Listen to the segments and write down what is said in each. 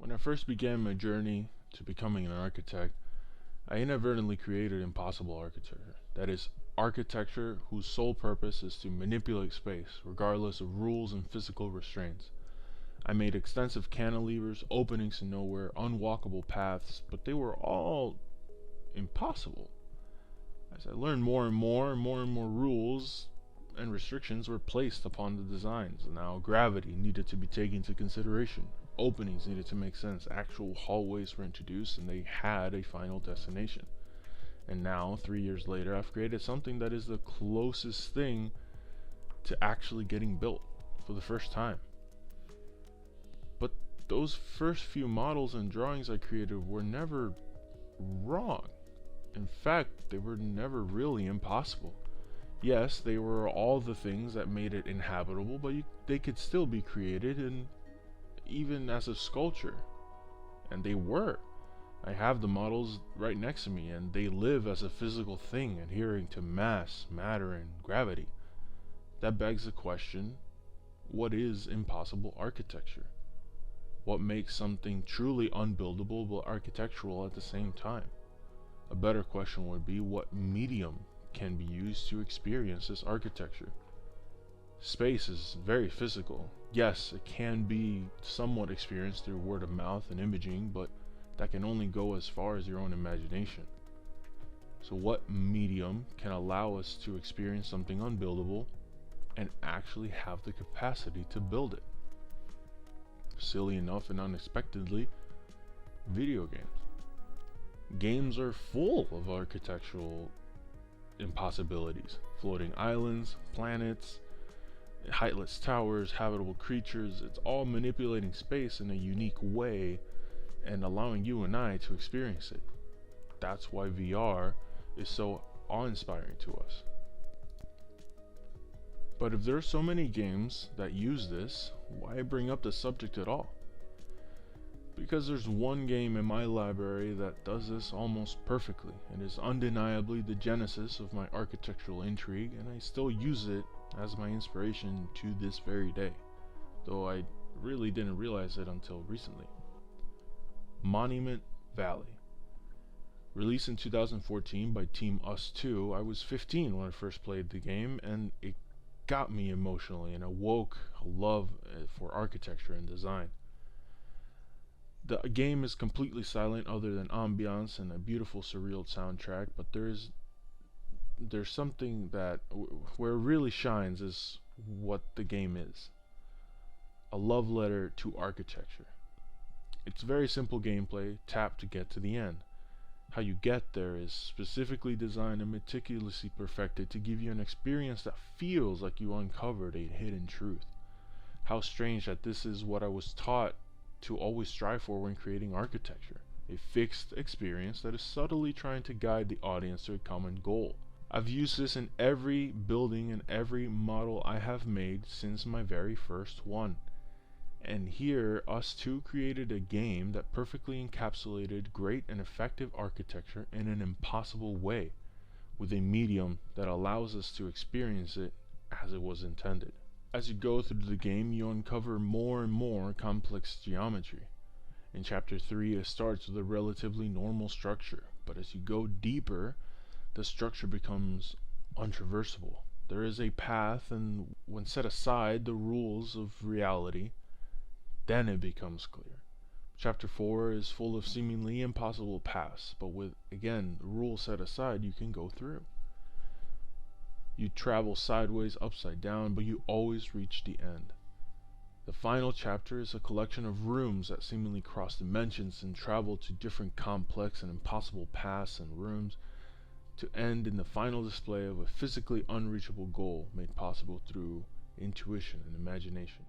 When I first began my journey to becoming an architect, I inadvertently created impossible architecture. That is, architecture whose sole purpose is to manipulate space, regardless of rules and physical restraints. I made extensive cantilevers, openings to nowhere, unwalkable paths, but they were all impossible. As I learned more and more rules and restrictions were placed upon the designs. Now, gravity needed to be taken into consideration. Openings needed to make sense. Actual hallways were introduced, and they had a final destination. And now, 3 years later, I've created something that is the closest thing to actually getting built for the first time. But those first few models and drawings I created were never wrong. In fact, they were never really impossible. Yes, they were all the things that made it inhabitable, but they could still be created, and even as a sculpture. And they were. I have the models right next to me, and they live as a physical thing, adhering to mass, matter, and gravity. That begs the question, what is impossible architecture? What makes something truly unbuildable but architectural at the same time? A better question would be, what medium can be used to experience this architecture? Space is very physical. Yes, it can be somewhat experienced through word of mouth and imaging, but that can only go as far as your own imagination. So what medium can allow us to experience something unbuildable and actually have the capacity to build it? Silly enough and unexpectedly, video games. Games are full of architectural impossibilities. Floating islands, planets, heightless towers, habitable creatures. It's all manipulating space in a unique way and allowing you and I to experience it. That's why VR is so awe-inspiring to us. But if there are so many games that use this, why bring up the subject at all? Because there's one game in my library that does this almost perfectly, and is undeniably the genesis of my architectural intrigue, and I still use it as my inspiration to this very day, though I really didn't realize it until recently. Monument Valley. Released in 2014 by Team Us2, I was 15 when I first played the game, and it got me emotionally and awoke a love for architecture and design. The game is completely silent other than ambiance and a beautiful surreal soundtrack, but there's something that where it really shines is what the game is. A love letter to architecture. It's very simple gameplay, tap to get to the end. How you get there is specifically designed and meticulously perfected to give you an experience that feels like you uncovered a hidden truth. How strange that this is what I was taught to always strive for when creating architecture. A fixed experience that is subtly trying to guide the audience to a common goal. I've used this in every building and every model I have made since my very first one. And here, Us2 created a game that perfectly encapsulated great and effective architecture in an impossible way, with a medium that allows us to experience it as it was intended. As you go through the game, you uncover more and more complex geometry. In Chapter 3, it starts with a relatively normal structure, but as you go deeper, the structure becomes untraversable. There is a path, and when set aside the rules of reality, then it becomes clear. Chapter 4 is full of seemingly impossible paths, but with, again, rules set aside, you can go through. You travel sideways, upside down, but you always reach the end. The final chapter is a collection of rooms that seemingly cross dimensions and travel to different complex and impossible paths and rooms, to end in the final display of a physically unreachable goal made possible through intuition and imagination.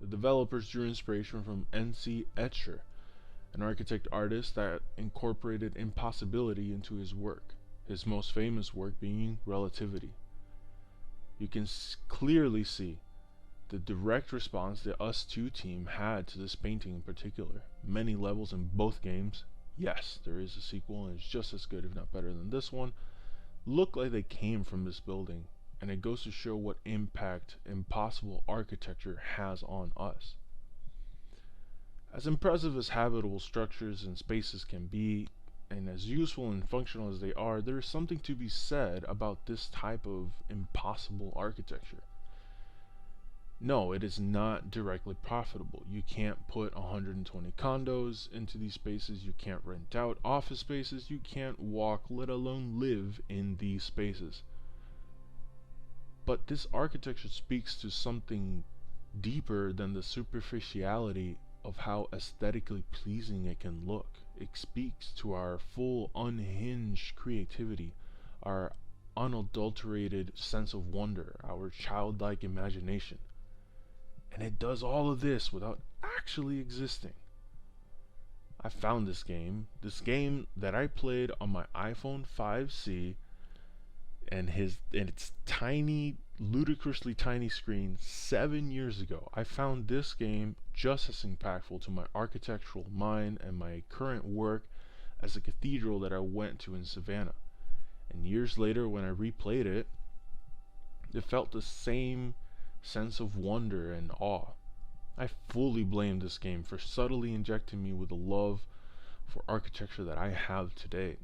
The developers drew inspiration from N.C. Escher, an architect artist that incorporated impossibility into his work, his most famous work being Relativity. You can clearly see the direct response the Us2 team had to this painting in particular. Many levels in both games, yes, there is a sequel and it's just as good if not better than this one, look like they came from this building, And it goes to show what impact impossible architecture has on us. As impressive as habitable structures and spaces can be, and as useful and functional as they are, there is something to be said about this type of impossible architecture. No, it is not directly profitable. You can't put 120 condos into these spaces, you can't rent out office spaces, you can't walk, let alone live in these spaces. But this architecture speaks to something deeper than the superficiality of how aesthetically pleasing it can look. It speaks to our full, unhinged creativity, our unadulterated sense of wonder, our childlike imagination. And it does all of this without actually existing. I found this game that I played on my iPhone 5C and its tiny, ludicrously tiny screen 7 years ago. I found this game just as impactful to my architectural mind and my current work as a cathedral that I went to in Savannah. And years later, when I replayed it, it felt the same sense of wonder and awe. I fully blame this game for subtly injecting me with a love for architecture that I have today.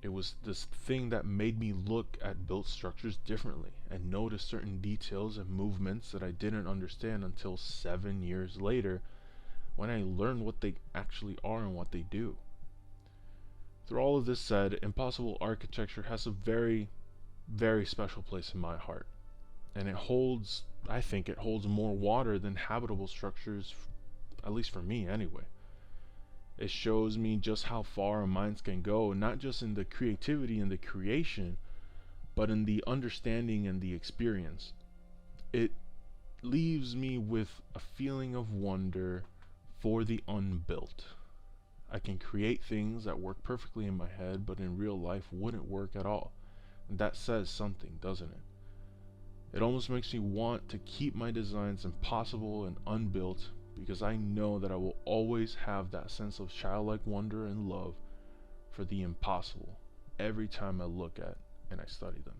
It was this thing that made me look at built structures differently and notice certain details and movements that I didn't understand until 7 years later when I learned what they actually are and what they do. Through all of this said, impossible architecture has a very, very special place in my heart. And I think it holds more water than habitable structures, at least for me anyway. It shows me just how far our minds can go, not just in the creativity and the creation, but in the understanding and the experience. It leaves me with a feeling of wonder for the unbuilt. I can create things that work perfectly in my head, but in real life wouldn't work at all. And that says something, doesn't it? It almost makes me want to keep my designs impossible and unbuilt, because I know that I will always have that sense of childlike wonder and love for the impossible every time I look at and I study them.